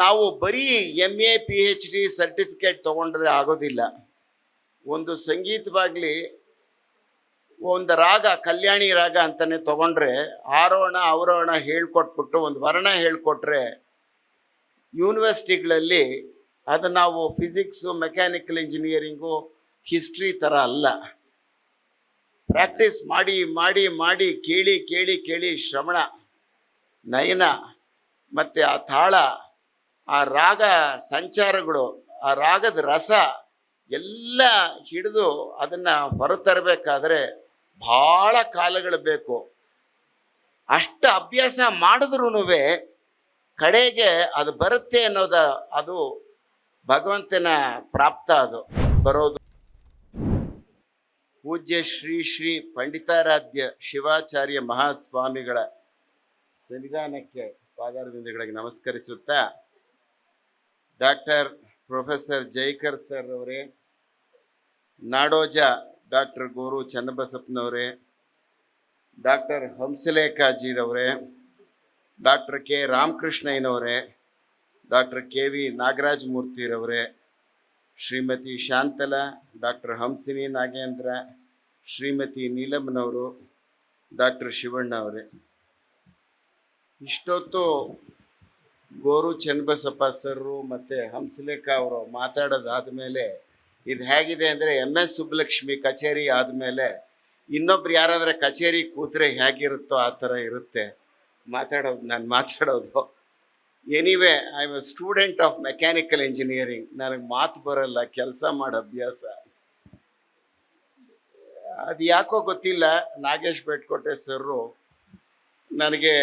ನಾವು ಬರೀ MA PhD certificate ತಗೊಂಡ್ರೆ ಆಗೋದಿಲ್ಲ. ಒಂದು ಸಂಗೀತವಾಗಲಿ ಒಂದು ರಾಗ ಕಲ್ಯಾಣಿ ರಾಗ ಅಂತಾನೆ ತಗೊಂಡ್ರೆ ಆರೋಹಣ ಅವರೋಹಣ ಹೇಳ್ಕೊಟ್ಬಿಟ್ಟು ಒಂದು ವರ್ಣ ಹೇಳ್ಕೊಟ್ರೆ ಯೂನಿವರ್ಸಿಟಿಗಳಲ್ಲಿ ಅದು ನಾವು ಫಿಸಿಕ್ಸು ಮೆಕ್ಯಾನಿಕಲ್ ಇಂಜಿನಿಯರಿಂಗು ಹಿಸ್ಟ್ರಿ ಥರ ಅಲ್ಲ. ಪ್ರಾಕ್ಟೀಸ್ ಮಾಡಿ ಮಾಡಿ ಮಾಡಿ ಕೇಳಿ ಕೇಳಿ ಕೇಳಿ ಶ್ರವಣ ನಯನ ಮತ್ತು ಆ ತಾಳ, ಆ ರಾಗ ಸಂಚಾರಗಳು, ಆ ರಾಗದ ರಸ ಎಲ್ಲ ಹಿಡಿದು ಅದನ್ನು ಹೊರತರಬೇಕಾದ್ರೆ ಭಾಳ ಕಾಲಗಳು ಬೇಕು. ಅಷ್ಟು ಅಭ್ಯಾಸ ಮಾಡಿದ್ರೂ ಕಡೆಗೆ ಅದು ಬರುತ್ತೆ ಅದು ಭಗವಂತನ ಪ್ರಾಪ್ತ. ಅದು ಬರೋದು ಪೂಜ್ಯ ಶ್ರೀ ಶ್ರೀ ಪಂಡಿತಾರಾಧ್ಯ ಶಿವಾಚಾರ್ಯ ಮಹಾಸ್ವಾಮಿಗಳ ಸನ್ನಿಧಾನಕ್ಕೆ ಪಾದಾರವಿಂದಗಳಿಗೆ ನಮಸ್ಕರಿಸುತ್ತಾ, ಡಾಕ್ಟರ್ ಪ್ರೊಫೆಸರ್ ಜೈಕರ್ ಸರ್ ಅವರೇ, ನಾಡೋಜ ಡಾಕ್ಟರ್ ಗೋರು ಚನ್ನಬಸಪ್ಪನವರೇ, ಡಾಕ್ಟರ್ ಹಂಸಲೇಖಾಜಿರವರೇ, ಡಾಕ್ಟರ್ ಕೆ ರಾಮಕೃಷ್ಣಯ್ಯನವರೇ, ಡಾಕ್ಟರ್ KV ನಾಗರಾಜ ಮೂರ್ತಿರವರೇ, ಶ್ರೀಮತಿ ಶಾಂತಲಾ, ಡಾಕ್ಟರ್ ಹಂಸಿನಿ ನಾಗೇಂದ್ರ, ಶ್ರೀಮತಿ ನೀಲಮ್ಮನವರು, ಡಾಕ್ಟರ್ ಶಿವಣ್ಣ ಅವರೇ, ಇಷ್ಟೊತ್ತು ಗೋರು ಚನ್ನಬಸಪ್ಪ ಸರ್ರು ಮತ್ತು ಹಂಸಲೇಖ ಅವರು ಮಾತಾಡೋದಾದಮೇಲೆ ಇದು ಹೇಗಿದೆ ಅಂದರೆ MS ಸುಬ್ಬಲಕ್ಷ್ಮಿ ಕಚೇರಿ ಆದಮೇಲೆ ಇನ್ನೊಬ್ರು ಯಾರಾದರೆ ಕಚೇರಿ ಕೂತ್ರೆ ಹೇಗಿರುತ್ತೋ ಆ ಥರ ಇರುತ್ತೆ ನಾನು ಮಾತಾಡೋದು. Anyway, I am A student of mechanical engineering. ನನಗೆ ಮಾತು ಬರಲ್ಲ, ಕೆಲಸ ಮಾಡೋ ಅಭ್ಯಾಸ. ಅದು ಯಾಕೋ ಗೊತ್ತಿಲ್ಲ, ನಾಗೇಶ್ ಬೆಟ್ಕೋಟೆ ಸರ್ರು ನನಗೆ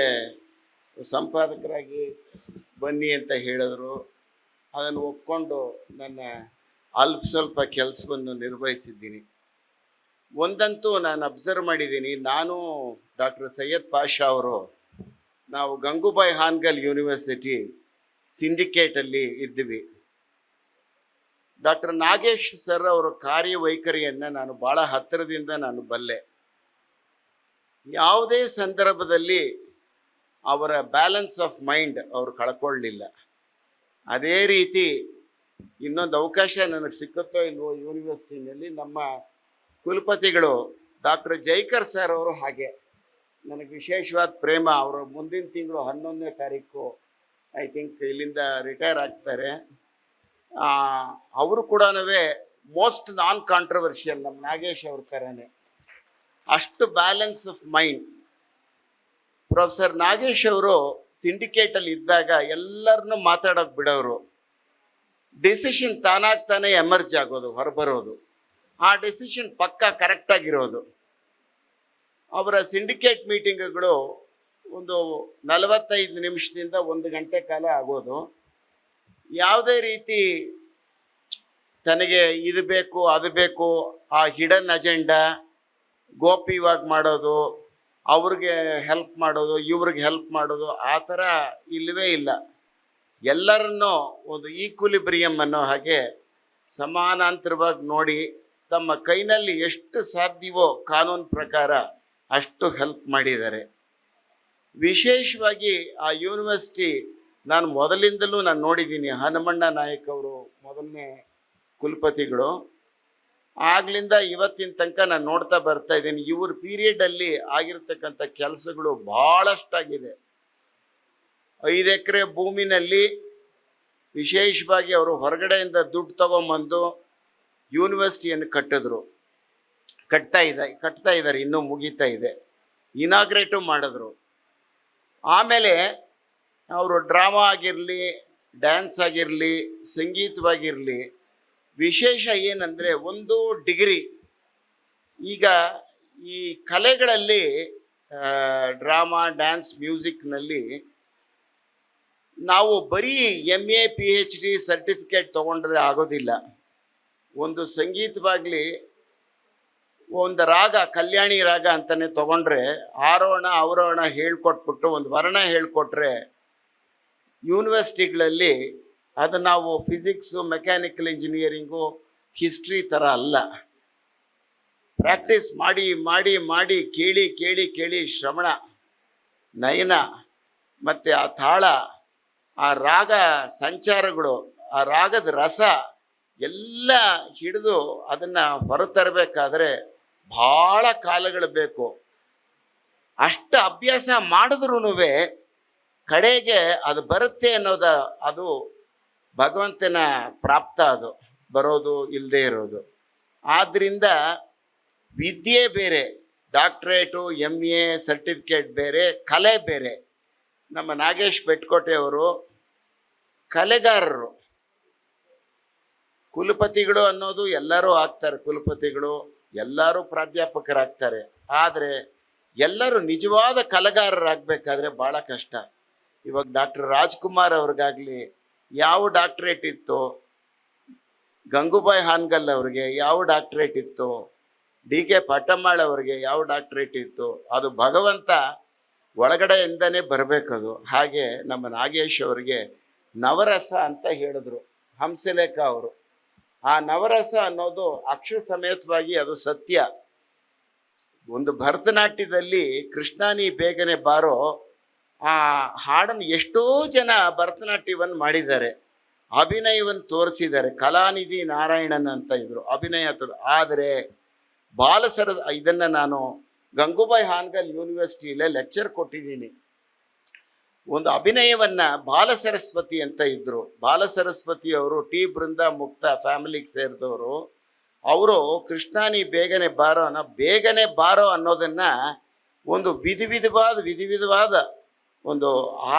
ಸಂಪಾದಕರಾಗಿ ಬನ್ನಿ ಅಂತ ಹೇಳಿದ್ರು. ಅದನ್ನು ಒಪ್ಕೊಂಡು ನನ್ನ ಸ್ವಲ್ಪ ಕೆಲಸವನ್ನು ನಿರ್ವಹಿಸಿದ್ದೀನಿ. ಒಂದಂತೂ ನಾನು ಅಬ್ಸರ್ವ್ ಮಾಡಿದ್ದೀನಿ, ನಾನು ಡಾಕ್ಟರ್ ಸೈಯದ್ ಪಾಷಾ ಅವರು ನಾವು ಗಂಗೂಬಾಯಿ ಹಾನ್ಗಲ್ ಯೂನಿವರ್ಸಿಟಿ ಸಿಂಡಿಕೇಟಲ್ಲಿ ಇದ್ವಿ. ಡಾಕ್ಟರ್ ನಾಗೇಶ್ ಸರ್ ಅವರ ಕಾರ್ಯವೈಖರಿಯನ್ನು ನಾನು ಭಾಳ ಹತ್ತಿರದಿಂದ ನಾನು ಬಲ್ಲೆ. ಯಾವುದೇ ಸಂದರ್ಭದಲ್ಲಿ ಅವರ ಬ್ಯಾಲೆನ್ಸ್ ಆಫ್ ಮೈಂಡ್ ಅವರು ಕಳ್ಕೊಳ್ಳಿಲ್ಲ. ಅದೇ ರೀತಿ ಇನ್ನೊಂದು ಅವಕಾಶ ನನಗೆ ಸಿಕ್ಕುತ್ತೋ ಇಲ್ವೋ ಯೂನಿವರ್ಸಿಟಿನಲ್ಲಿ, ನಮ್ಮ ಕುಲಪತಿಗಳು ಡಾಕ್ಟರ್ ಜೈಕರ್ ಸರ್ ಅವರು ಹಾಗೆ ನನಗೆ ವಿಶೇಷವಾದ ಪ್ರೇಮ. ಅವರು ಮುಂದಿನ ತಿಂಗಳು 11ನೇ ತಾರೀಕು ಐ ಥಿಂಕ್ ಇಲ್ಲಿಂದ ರಿಟೈರ್ ಆಗ್ತಾರೆ. ಅವರು ಕೂಡ ಮೋಸ್ಟ್ ನಾನ್ ಕಾಂಟ್ರವರ್ಷಿಯಲ್ ನಮ್ಮ ನಾಗೇಶ್ ಅವ್ರ ಥರನೇ, ಅಷ್ಟು balance of mind. Professor Nagesh ಅವರು ಸಿಂಡಿಕೇಟಲ್ಲಿ ಇದ್ದಾಗ ಎಲ್ಲರನ್ನೂ ಮಾತಾಡೋಕೆ ಬಿಡೋರು. ಡಿಸಿಷನ್ ತಾನಾಗ್ತಾನೆ ಎಮರ್ಜ್ ಆಗೋದು, ಹೊರಬರೋದು, ಆ ಡಿಸಿಷನ್ ಪಕ್ಕಾ ಕರೆಕ್ಟಾಗಿರೋದು. ಅವರ ಸಿಂಡಿಕೇಟ್ ಮೀಟಿಂಗ್ಗಳು ಒಂದು 45 ನಿಮಿಷದಿಂದ 1 ಗಂಟೆ ಕಾಲ ಆಗೋದು. ಯಾವುದೇ ರೀತಿ ತನಗೆ ಇದು ಬೇಕು ಅದು ಬೇಕು, ಆ ಹಿಡನ್ ಅಜೆಂಡಾ ಗೋಪ್ಯವಾಗಿ ಮಾಡೋದು, ಅವ್ರಿಗೆ ಹೆಲ್ಪ್ ಮಾಡೋದು, ಇವ್ರಿಗೆ ಹೆಲ್ಪ್ ಮಾಡೋದು, ಆ ಥರ ಇಲ್ಲವೇ ಇಲ್ಲ. ಎಲ್ಲರನ್ನೂ ಒಂದು ಈಕ್ವಿಲಿಬ್ರಿಯಮ್ ಅನ್ನೋ ಹಾಗೆ ಸಮಾನಾಂತರವಾಗಿ ನೋಡಿ ತಮ್ಮ ಕೈನಲ್ಲಿ ಎಷ್ಟು ಸಾಧ್ಯವೋ ಕಾನೂನು ಪ್ರಕಾರ ಅಷ್ಟು ಹೆಲ್ಪ್ ಮಾಡಿದ್ದಾರೆ. ವಿಶೇಷವಾಗಿ ಆ ಯೂನಿವರ್ಸಿಟಿ ನಾನು ಮೊದಲಿಂದಲೂ ನಾನು ನೋಡಿದ್ದೀನಿ. ಹನುಮಣ್ಣ ನಾಯಕ್ ಅವರು ಮೊದಲನೇ ಕುಲಪತಿಗಳು, ಆಗ್ಲಿಂದ ಇವತ್ತಿನ ತನಕ ನಾನು ನೋಡ್ತಾ ಬರ್ತಾ ಇದ್ದೀನಿ. ಇವ್ರ ಪೀರಿಯಡಲ್ಲಿ ಆಗಿರ್ತಕ್ಕಂಥ ಕೆಲಸಗಳು ಭಾಳಷ್ಟಾಗಿದೆ. 5 ಎಕರೆ ಭೂಮಿನಲ್ಲಿ ವಿಶೇಷವಾಗಿ ಅವರು ಹೊರಗಡೆಯಿಂದ ದುಡ್ಡು ತಗೊಂಬಂದು ಯೂನಿವರ್ಸಿಟಿಯನ್ನು ಕಟ್ತಾ ಇದ್ದಾರೆ, ಇನ್ನೂ ಮುಗೀತಾ ಇದೆ. ಇನಾಗ್ರೇಟು ಮಾಡಿದ್ರು. ಆಮೇಲೆ ಅವರು ಡ್ರಾಮಾ ಆಗಿರಲಿ, ಡ್ಯಾನ್ಸ್ ಆಗಿರಲಿ, ಸಂಗೀತವಾಗಿರಲಿ, ವಿಶೇಷ ಏನಂದರೆ ಒಂದು ಡಿಗ್ರಿ. ಈಗ ಈ ಕಲೆಗಳಲ್ಲಿ ಡ್ರಾಮಾ, ಡ್ಯಾನ್ಸ್, ಮ್ಯೂಸಿಕ್ನಲ್ಲಿ ನಾವು ಬರೀ MA PhD ಸರ್ಟಿಫಿಕೇಟ್ ತಗೊಂಡ್ರೆ ಆಗೋದಿಲ್ಲ. ಒಂದು ಸಂಗೀತವಾಗಲಿ ಒಂದು ರಾಗ ಕಲ್ಯಾಣಿ ರಾಗ ಅಂತಾನೆ ತಗೊಂಡ್ರೆ ಆರೋಹಣ ಅವರೋಹಣ ಹೇಳ್ಕೊಟ್ಬಿಟ್ಟು ಒಂದು ವರ್ಣ ಹೇಳ್ಕೊಟ್ರೆ ಯೂನಿವರ್ಸಿಟಿಗಳಲ್ಲಿ ಅದು ನಾವು ಫಿಸಿಕ್ಸು ಮೆಕ್ಯಾನಿಕಲ್ ಇಂಜಿನಿಯರಿಂಗು ಹಿಸ್ಟ್ರಿ ಥರ ಅಲ್ಲ. ಪ್ರಾಕ್ಟೀಸ್ ಮಾಡಿ ಮಾಡಿ ಮಾಡಿ ಕೇಳಿ ಕೇಳಿ ಕೇಳಿ ಶ್ರವಣ ನಯನ ಮತ್ತು ಆ ತಾಳ, ಆ ರಾಗ ಸಂಚಾರಗಳು, ಆ ರಾಗದ ರಸ ಎಲ್ಲ ಹಿಡಿದು ಅದನ್ನು ಹೊರತರಬೇಕಾದ್ರೆ ಭಾಳ ಕಾಲಗಳು ಬೇಕು. ಅಷ್ಟು ಅಭ್ಯಾಸ ಮಾಡಿದ್ರೂ ಕಡೆಗೆ ಅದು ಬರುತ್ತೆ ಅನ್ನೋದು ಅದು ಭಗವಂತನ ಪ್ರಾಪ್ತ, ಅದು ಬರೋದು ಇಲ್ಲದೆ ಇರೋದು. ಆದ್ದರಿಂದ ವಿದ್ಯೆ ಬೇರೆ, ಡಾಕ್ಟ್ರೇಟು MA ಸರ್ಟಿಫಿಕೇಟ್ ಬೇರೆ, ಕಲೆ ಬೇರೆ. ನಮ್ಮ ನಾಗೇಶ್ ಬೆಟ್ಕೋಟೆ ಅವರು ಕಲೆಗಾರರು. ಕುಲಪತಿಗಳು ಅನ್ನೋದು ಎಲ್ಲರೂ ಆಗ್ತಾರೆ, ಕುಲಪತಿಗಳು ಎಲ್ಲರೂ ಪ್ರಾಧ್ಯಾಪಕರಾಗ್ತಾರೆ. ಆದರೆ ಎಲ್ಲರೂ ನಿಜವಾದ ಕಲೆಗಾರರಾಗಬೇಕಾದ್ರೆ ಭಾಳ ಕಷ್ಟ. ಇವಾಗ ಡಾಕ್ಟರ್ ರಾಜ್ಕುಮಾರ್ ಅವ್ರಿಗಾಗಲಿ ಯಾವ ಡಾಕ್ಟ್ರೇಟ್ ಇತ್ತು, ಗಂಗೂಬಾಯಿ ಹಾನ್ಗಲ್ ಅವ್ರಿಗೆ ಯಾವ ಡಾಕ್ಟ್ರೇಟ್ ಇತ್ತು, DK ಪಟ್ಟಮ್ಮಾಳ್ ಅವ್ರಿಗೆ ಯಾವ ಡಾಕ್ಟ್ರೇಟ್ ಇತ್ತು, ಅದು ಭಗವಂತ ಒಳಗಡೆಯಿಂದನೇ ಬರಬೇಕದು. ಹಾಗೆ ನಮ್ಮ ನಾಗೇಶ್ ಅವರಿಗೆ ನವರಸ ಅಂತ ಹೇಳಿದ್ರು ಹಂಸಲೇಖ ಅವರು. ಆ ನವರಸ ಅನ್ನೋದು ಅಕ್ಷರ ಸಮೇತವಾಗಿ ಅದು ಸತ್ಯ. ಒಂದು ಭರತನಾಟ್ಯದಲ್ಲಿ ಕೃಷ್ಣ ನೀ ಬೇಗನೆ ಬಾರೋ ಆ ಹಾಡನ್ನು ಎಷ್ಟೋ ಜನ ಭರತನಾಟ್ಯವನ್ನು ಮಾಡಿದ್ದಾರೆ, ಅಭಿನಯವನ್ನು ತೋರಿಸಿದ್ದಾರೆ. ಕಲಾನಿಧಿ ನಾರಾಯಣನ್ ಅಂತ ಇದ್ರು, ಅಭಿನಯ ಆದರೆ ಇದನ್ನು ನಾನು ಗಂಗೂಬಾಯಿ ಹಾನ್ಗಲ್ ಯೂನಿವರ್ಸಿಟಿಯಲ್ಲೇ ಲೆಕ್ಚರ್ ಕೊಟ್ಟಿದ್ದೀನಿ. ಒಂದು ಅಭಿನಯವನ್ನ ಬಾಲಸರಸ್ವತಿ ಅಂತ ಇದ್ರು. ಬಾಲಸರಸ್ವತಿ ಅವರು ಟಿ ಬೃಂದ ಮುಕ್ತ ಫ್ಯಾಮಿಲಿಗೆ ಸೇರಿದವರು. ಅವರು ಕೃಷ್ಣಾನಿ ಬೇಗನೆ ಬಾರೋ ಅನ್ನೋದನ್ನ ಒಂದು ವಿಧವಾದ ಒಂದು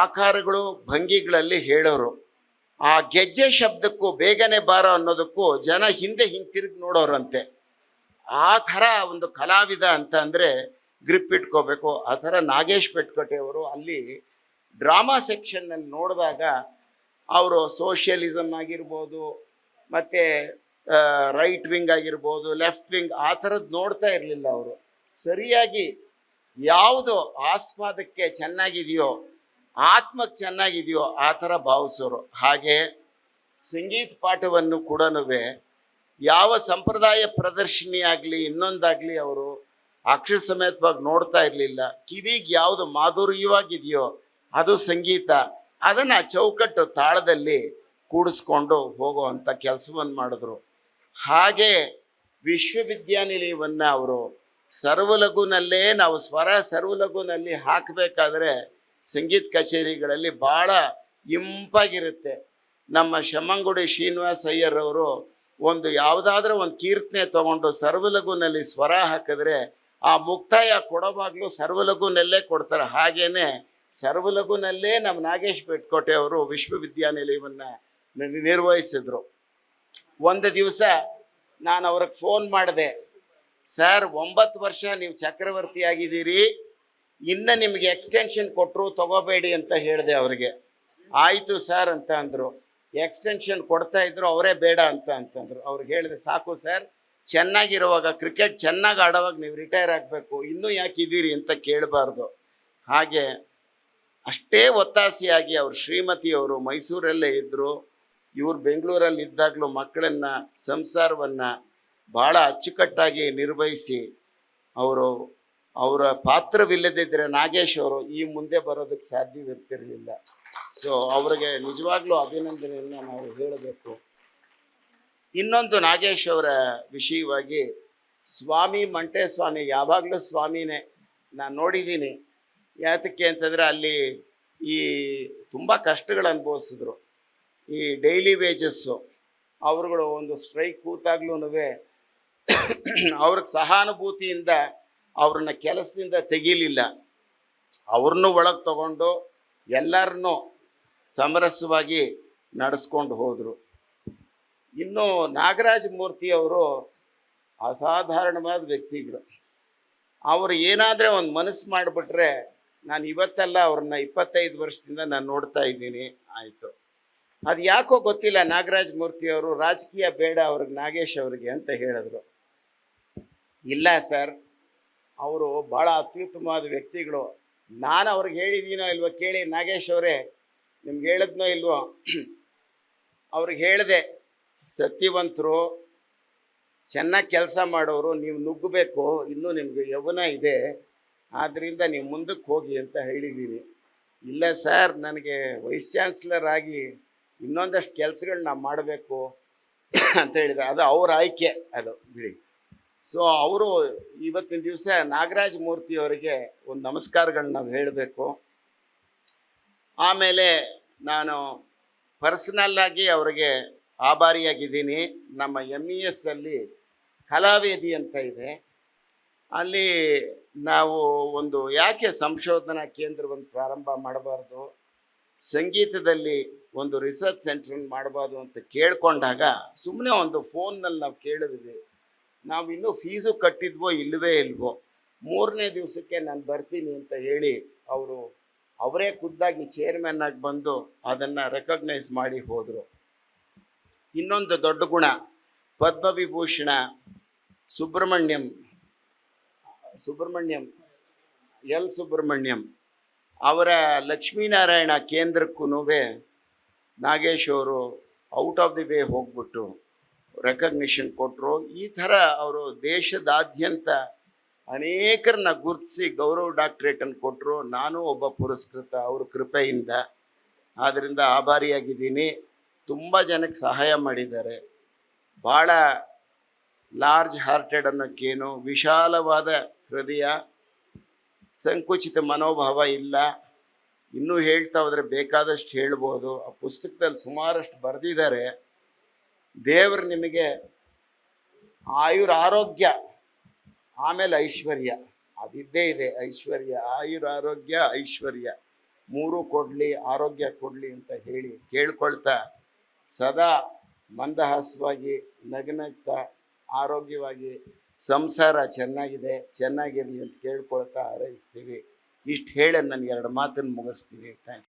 ಆಕಾರಗಳು ಭಂಗಿಗಳಲ್ಲಿ ಹೇಳೋರು. ಆ ಗೆಜ್ಜೆ ಶಬ್ದಕ್ಕೂ ಬೇಗನೆ ಬಾರೋ ಅನ್ನೋದಕ್ಕೂ ಜನ ಹಿಂದೆ ಹಿಂತಿರುಗಿ ನೋಡೋರಂತೆ. ಆ ಥರ ಒಂದು ಕಲಾವಿದ ಅಂತ ಅಂದರೆ ಗ್ರಿಪ್ ಇಟ್ಕೋಬೇಕು. ಆ ಥರ ನಾಗೇಶ್ ಬೆಟ್ಕೋಟೆ ಅವರು ಅಲ್ಲಿ ಡ್ರಾಮಾ ಸೆಕ್ಷನ್ನಲ್ಲಿ ನೋಡಿದಾಗ ಅವರು ಸೋಷಿಯಲಿಸಮ್ ಆಗಿರ್ಬೋದು, ಮತ್ತು ರೈಟ್ ವಿಂಗ್ ಆಗಿರ್ಬೋದು, ಲೆಫ್ಟ್ ವಿಂಗ್, ಆ ಥರದ್ದು ನೋಡ್ತಾ ಇರಲಿಲ್ಲ ಅವರು. ಸರಿಯಾಗಿ ಯಾವುದು ಆಸ್ವಾದಕ್ಕೆ ಚೆನ್ನಾಗಿದೆಯೋ, ಆತ್ಮಕ್ಕೆ ಚೆನ್ನಾಗಿದೆಯೋ ಆ ಥರ ಭಾವಿಸೋರು. ಹಾಗೆ ಸಂಗೀತ ಪಾಠವನ್ನು ಕೂಡ ಯಾವ ಸಂಪ್ರದಾಯ ಪ್ರದರ್ಶನಿ ಆಗಲಿ ಇನ್ನೊಂದಾಗಲಿ ಅವರು ಅಕ್ಷರ ಸಮೇತವಾಗಿ ನೋಡ್ತಾ ಇರಲಿಲ್ಲ. ಕಿವಿಗೆ ಯಾವುದು ಮಾಧುರ್ಯವಾಗಿದೆಯೋ ಅದು ಸಂಗೀತ, ಅದನ್ನು ಚೌಕಟ್ಟು ತಾಳದಲ್ಲಿ ಕೂಡಿಸ್ಕೊಂಡು ಹೋಗುವಂಥ ಕೆಲಸವನ್ನು ಮಾಡಿದ್ರು. ಹಾಗೆ ವಿಶ್ವವಿದ್ಯಾನಿಲಯವನ್ನು ಅವರು ಸರ್ವಲಘುನಲ್ಲೇ ನಾವು ಸ್ವರ ಸರ್ವಲಘುನಲ್ಲಿ ಹಾಕಬೇಕಾದ್ರೆ ಸಂಗೀತ ಕಚೇರಿಗಳಲ್ಲಿ ಭಾಳ ಇಂಪಾಗಿರುತ್ತೆ. ನಮ್ಮ ಶಮ್ಮಂಗುಡಿ ಶ್ರೀನಿವಾಸ ಅಯ್ಯರ್ ಅವರು ಯಾವುದಾದ್ರೂ ಒಂದು ಕೀರ್ತನೆ ತಗೊಂಡು ಸರ್ವಲಘುನಲ್ಲಿ ಸ್ವರ ಹಾಕಿದ್ರೆ ಆ ಮುಕ್ತಾಯ ಕೊಡೋವಾಗಲೂ ಸರ್ವಲಘುನಲ್ಲೇ ಕೊಡ್ತಾರೆ. ಹಾಗೇನೆ ಸರ್ವಲಘುನಲ್ಲೇ ನಮ್ಮ ನಾಗೇಶ್ ಬೆಟ್ಕೋಟೆ ಅವರು ವಿಶ್ವವಿದ್ಯಾನಿಲಯವನ್ನು ನಿರ್ವಹಿಸಿದ್ರು. ಒಂದು ದಿವಸ ನಾನು ಅವ್ರಿಗೆ ಫೋನ್ ಮಾಡಿದೆ, ಸರ್ 9 ವರ್ಷ ನೀವು ಚಕ್ರವರ್ತಿ ಆಗಿದ್ದೀರಿ, ಇನ್ನು ನಿಮಗೆ ಎಕ್ಸ್ಟೆನ್ಷನ್ ಕೊಟ್ಟರು ತಗೋಬೇಡಿ ಅಂತ ಹೇಳಿದೆ ಅವ್ರಿಗೆ. ಆಯಿತು ಸರ್ ಅಂತ ಅಂದರು. ಎಕ್ಸ್ಟೆನ್ಷನ್ ಕೊಡ್ತಾ ಇದ್ರು, ಅವರೇ ಬೇಡ ಅಂತಂದರು. ಅವ್ರಿಗೆ ಹೇಳಿದೆ, ಸಾಕು ಸರ್, ಚೆನ್ನಾಗಿರುವಾಗ ಕ್ರಿಕೆಟ್ ಚೆನ್ನಾಗಿ ಆಡೋವಾಗ ನೀವು ರಿಟೈರ್ ಆಗಬೇಕು, ಇನ್ನೂ ಯಾಕೆ ಇದ್ದೀರಿ ಅಂತ ಕೇಳಬಾರ್ದು. ಹಾಗೆ ಅಷ್ಟೇ ಒತ್ತಾಸೆಯಾಗಿ ಅವ್ರ ಶ್ರೀಮತಿಯವರು ಮೈಸೂರಲ್ಲೇ ಇದ್ದರು. ಇವ್ರು ಬೆಂಗಳೂರಲ್ಲಿ ಇದ್ದಾಗಲೂ ಮಕ್ಕಳನ್ನು ಸಂಸಾರವನ್ನು ಭಾಳ ಅಚ್ಚುಕಟ್ಟಾಗಿ ನಿರ್ವಹಿಸಿ ಅವರ ಪಾತ್ರವಿಲ್ಲದಿದ್ದರೆ ನಾಗೇಶ್ ಅವರು ಈ ಮುಂದೆ ಬರೋದಕ್ಕೆ ಸಾಧ್ಯವಿರ್ತಿರಲಿಲ್ಲ. ಸೊ ಅವರಿಗೆ ನಿಜವಾಗ್ಲೂ ಅಭಿನಂದನೆಯನ್ನು ನಾವು ಹೇಳಬೇಕು. ಇನ್ನೊಂದು ನಾಗೇಶ್ ಅವರ ವಿಷಯವಾಗಿ, ಸ್ವಾಮಿ ಮಂಟೇಸ್ವಾಮಿ ಯಾವಾಗಲೂ ಸ್ವಾಮಿನೇ ನಾನು ನೋಡಿದ್ದೀನಿ. ಯಾತಕ್ಕೆ ಅಂತಂದರೆ ಅಲ್ಲಿ ಈ ತುಂಬ ಕಷ್ಟಗಳು ಅನುಭವಿಸಿದ್ರು. ಈ ಡೈಲಿ ವೇಜಸ್ಸು ಅವ್ರುಗಳು ಒಂದು ಸ್ಟ್ರೈಕ್ ಕೂತಾಗ್ಲೂ ಅವ್ರಿಗೆ ಸಹಾನುಭೂತಿಯಿಂದ ಅವ್ರನ್ನ ಕೆಲಸದಿಂದ ತೆಗೀಲಿಲ್ಲ. ಅವ್ರನ್ನೂ ಒಳಗೆ ತಗೊಂಡು ಎಲ್ಲರನ್ನೂ ಸಮರಸವಾಗಿ ನಡೆಸ್ಕೊಂಡು ಹೋದರು. ಇನ್ನು ನಾಗರಾಜ ಮೂರ್ತಿ ಅವರು ಅಸಾಧಾರಣವಾದ ವ್ಯಕ್ತಿಗಳು. ಅವರು ಏನಾದರೆ ಒಂದು ಮನಸ್ಸು ಮಾಡಿಬಿಟ್ರೆ, ನಾನು ಇವತ್ತೆಲ್ಲ ಅವ್ರನ್ನ 25 ವರ್ಷದಿಂದ ನಾನು ನೋಡ್ತಾ ಇದ್ದೀನಿ. ಆಯಿತು, ಅದು ಯಾಕೋ ಗೊತ್ತಿಲ್ಲ, ನಾಗರಾಜ ಮೂರ್ತಿ ಅವರು ರಾಜಕೀಯ ಬೇಡ ಅವ್ರಿಗೆ, ನಾಗೇಶ್ ಅವ್ರಿಗೆ ಅಂತ ಹೇಳಿದ್ರು. ಇಲ್ಲ ಸರ್, ಅವರು ಭಾಳ ಅತ್ಯುತ್ತಮವಾದ ವ್ಯಕ್ತಿಗಳು. ನಾನು ಅವ್ರಿಗೆ ಹೇಳಿದ್ದೀನೋ ಇಲ್ವೋ ಕೇಳಿ, ನಾಗೇಶ್ ಅವರೇ ನಿಮ್ಗೆ ಹೇಳಿದ್ನೋ ಇಲ್ವೋ, ಅವ್ರಿಗೆ ಹೇಳಿದೆ, ಸತ್ಯವಂತರು, ಚೆನ್ನಾಗಿ ಕೆಲಸ ಮಾಡೋರು, ನೀವು ನುಗ್ಗಬೇಕು, ಇನ್ನೂ ನಿಮಗೆ ಯೌವನ ಇದೆ, ಆದ್ದರಿಂದ ನೀವು ಮುಂದಕ್ಕೆ ಹೋಗಿ ಅಂತ ಹೇಳಿದ್ದೀನಿ. ಇಲ್ಲ ಸರ್, ನನಗೆ ವೈಸ್ ಚಾನ್ಸಲರ್ ಆಗಿ ಇನ್ನೊಂದಷ್ಟು ಕೆಲಸಗಳನ್ನ ಮಾಡಬೇಕು ಅಂತ ಹೇಳಿದ್ರು. ಅದು ಅವ್ರ ಆಯ್ಕೆ, ಅದು ಬಿಡಿ. ಸೊ ಅವರು ಇವತ್ತಿನ ದಿವಸ ನಾಗರಾಜ ಮೂರ್ತಿ ಅವರಿಗೆ ಒಂದು ನಮಸ್ಕಾರಗಳನ್ನ ನಾವು ಹೇಳಬೇಕು. ಆಮೇಲೆ ನಾನು ಪರ್ಸನಲ್ ಆಗಿ ಅವರಿಗೆ ಆಭಾರಿಯಾಗಿದ್ದೀನಿ. ನಮ್ಮ MES ಅಲ್ಲಿ ಕಲಾವೇದಿ ಅಂತ ಇದೆ, ಅಲ್ಲಿ ನಾವು ಒಂದು ಯಾಕೆ ಸಂಶೋಧನಾ ಕೇಂದ್ರವನ್ನು ಪ್ರಾರಂಭ ಮಾಡಬಾರ್ದು, ಸಂಗೀತದಲ್ಲಿ ಒಂದು ರಿಸರ್ಚ್ ಸೆಂಟ್ರನ್ನು ಮಾಡಬಾರ್ದು ಅಂತ ಕೇಳ್ಕೊಂಡಾಗ ಸುಮ್ಮನೆ ಒಂದು ಫೋನ್ನಲ್ಲಿ ನಾವು ಕೇಳಿದ್ವಿ. ನಾವು ಇನ್ನೂ ಫೀಸು ಕಟ್ಟಿದ್ವೋ ಇಲ್ವೋ, 3ನೇ ದಿವಸಕ್ಕೆ ನಾನು ಬರ್ತೀನಿ ಅಂತ ಹೇಳಿ ಅವರೇ ಖುದ್ದಾಗಿ ಚೇರ್ಮನ್ ಆಗಿ ಬಂದು ಅದನ್ನು ರೆಕಗ್ನೈಸ್ ಮಾಡಿ ಹೋದರು. ಇನ್ನೊಂದು ದೊಡ್ಡ ಗುಣ, ಪದ್ಮವಿಭೂಷಣ ಸುಬ್ರಹ್ಮಣ್ಯಂ ಎಲ್ ಸುಬ್ರಹ್ಮಣ್ಯಂ ಅವರ ಲಕ್ಷ್ಮೀನಾರಾಯಣ ಕೇಂದ್ರಕ್ಕೂ ನಾಗೇಶ್ ಅವರು ಔಟ್ ಆಫ್ ದಿ ವೇ ಹೋಗ್ಬಿಟ್ಟು ರೆಕಗ್ನಿಷನ್ ಕೊಟ್ಟರು. ಈ ಥರ ಅವರು ದೇಶದಾದ್ಯಂತ ಅನೇಕರನ್ನ ಗುರುತಿಸಿ ಗೌರವ ಡಾಕ್ಟ್ರೇಟನ್ನು ಕೊಟ್ಟರು. ನಾನು ಒಬ್ಬ ಪುರಸ್ಕೃತ ಅವ್ರ ಕೃಪೆಯಿಂದ. ಆದ್ದರಿಂದ ಆಭಾರಿಯಾಗಿದ್ದೀನಿ. ತುಂಬ ಜನಕ್ಕೆ ಸಹಾಯ ಮಾಡಿದ್ದಾರೆ. ಭಾಳ ಲಾರ್ಜ್ ಹಾರ್ಟೆಡ್ ಅನ್ನೋಕ್ಕೇನು, ವಿಶಾಲವಾದ ಹೃದಯ, ಸಂಕುಚಿತ ಮನೋಭಾವ ಇಲ್ಲ. ಇನ್ನೂ ಹೇಳ್ತಾ ಹೋದರೆ ಬೇಕಾದಷ್ಟು ಹೇಳ್ಬೋದು. ಆ ಪುಸ್ತಕದಲ್ಲಿ ಸುಮಾರಷ್ಟು ಬರೆದಿದ್ದಾರೆ. ದೇವರು ನಿಮಗೆ ಆರೋಗ್ಯ, ಆಮೇಲೆ ಐಶ್ವರ್ಯ, ಅದಿದ್ದೇ ಇದೆ. ಐಶ್ವರ್ಯ, ಆರೋಗ್ಯ, ಐಶ್ವರ್ಯ 3 ಕೊಡಲಿ, ಆರೋಗ್ಯ ಕೊಡಲಿ ಅಂತ ಹೇಳಿ ಕೇಳ್ಕೊಳ್ತಾ ಸದಾ ಮಂದಹಾಸವಾಗಿ ನಗನಗ್ತಾ ಆರೋಗ್ಯವಾಗಿ ಸಂಸಾರ ಚೆನ್ನಾಗಿರಲಿ ಅಂತ ಕೇಳ್ಕೊಳ್ತಾ ಹಾರೈಸ್ತೀವಿ. ಇಷ್ಟು ಹೇಳಿ ನಾನು 2 ಮಾತನ್ನು ಮುಗಿಸ್ತೀನಿ. Thank you.